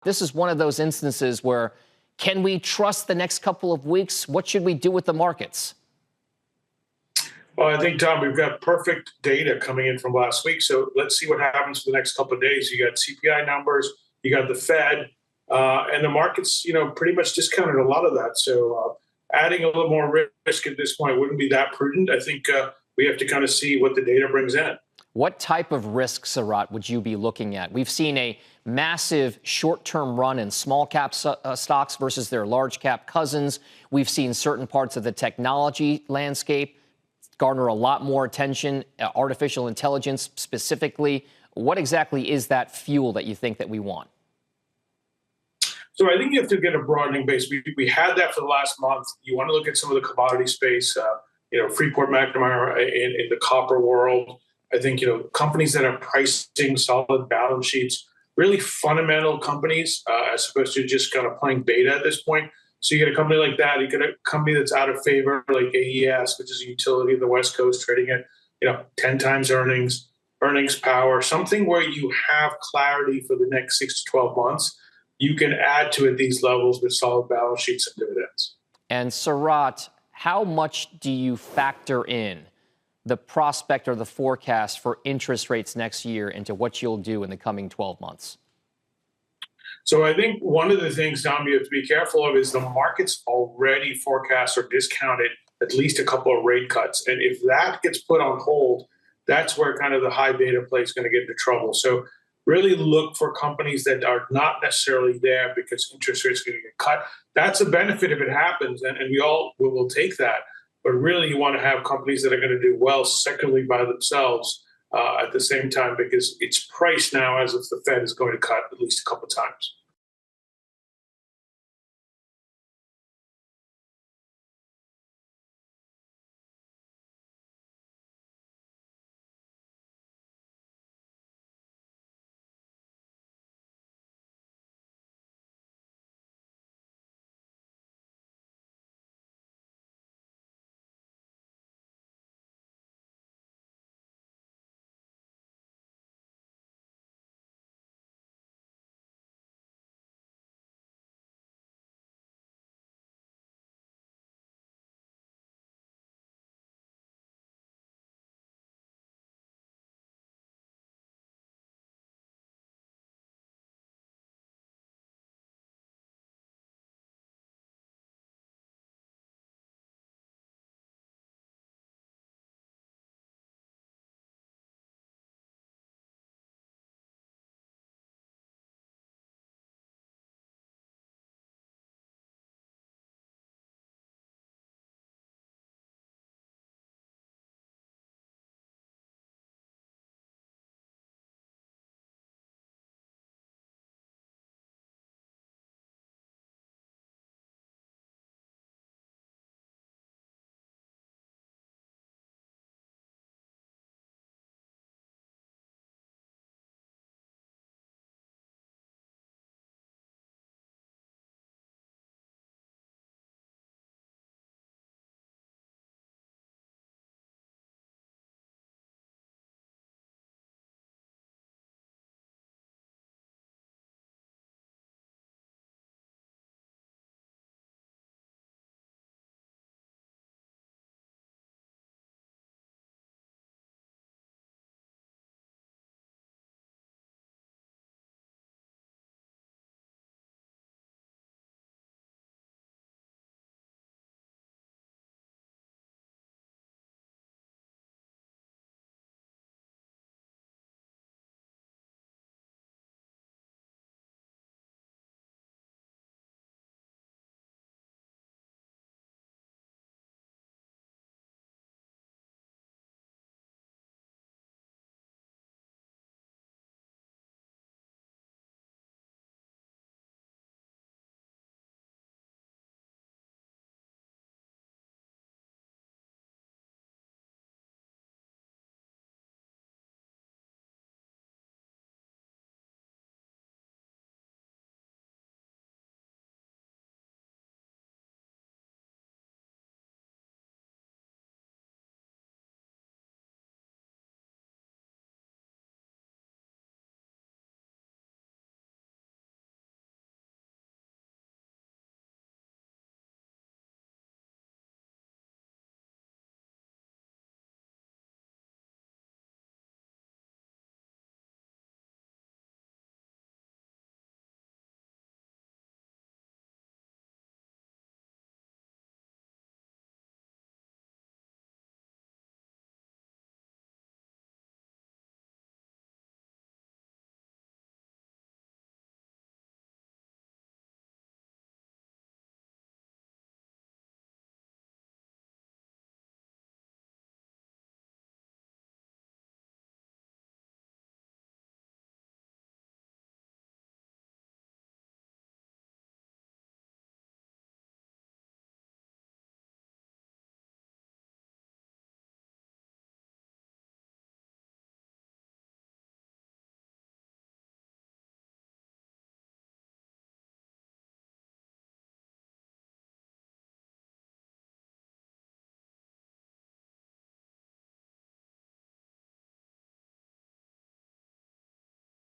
This is one of those instances where, can we trust the next couple of weeks? What should we do with the markets? Well, I think, Tom, we've got perfect data coming in from last week. So let's see what happens for the next couple of days. You got CPI numbers, you got the Fed, and the markets, pretty much discounted a lot of that. So adding a little more risk at this point wouldn't be that prudent. I think we have to kind of see what the data brings in. What type of risk, Sarat, would you be looking at? We've seen a massive short-term run in small-cap stocks versus their large-cap cousins. We've seen certain parts of the technology landscape garner a lot more attention, artificial intelligence specifically. What exactly is that fuel that you think that we want? So I think you have to get a broadening base. We had that for the last month. You want to look at some of the commodity space, Freeport-McMoRan in the copper world. I think, companies that are pricing solid balance sheets, really fundamental companies, as opposed to just kind of playing beta at this point. So you get a company like that. You get a company that's out of favor, like AES, which is a utility in the West Coast, trading at 10 times earnings power, something where you have clarity for the next 6 to 12 months. You can add to it these levels with solid balance sheets and dividends. And Sarat, how much do you factor in the prospect or the forecast for interest rates next year into what you'll do in the coming 12 months? So I think one of the things, Tom, you have to be careful of is the market's already forecast or discounted at least a couple of rate cuts. And if that gets put on hold, that's where kind of the high beta play is going to get into trouble. So really look for companies that are not necessarily there because interest rates are going to get cut. That's a benefit if it happens, and we all will take that. But really, you want to have companies that are going to do well secularly by themselves at the same time, because it's priced now as if the Fed is going to cut at least a couple of times.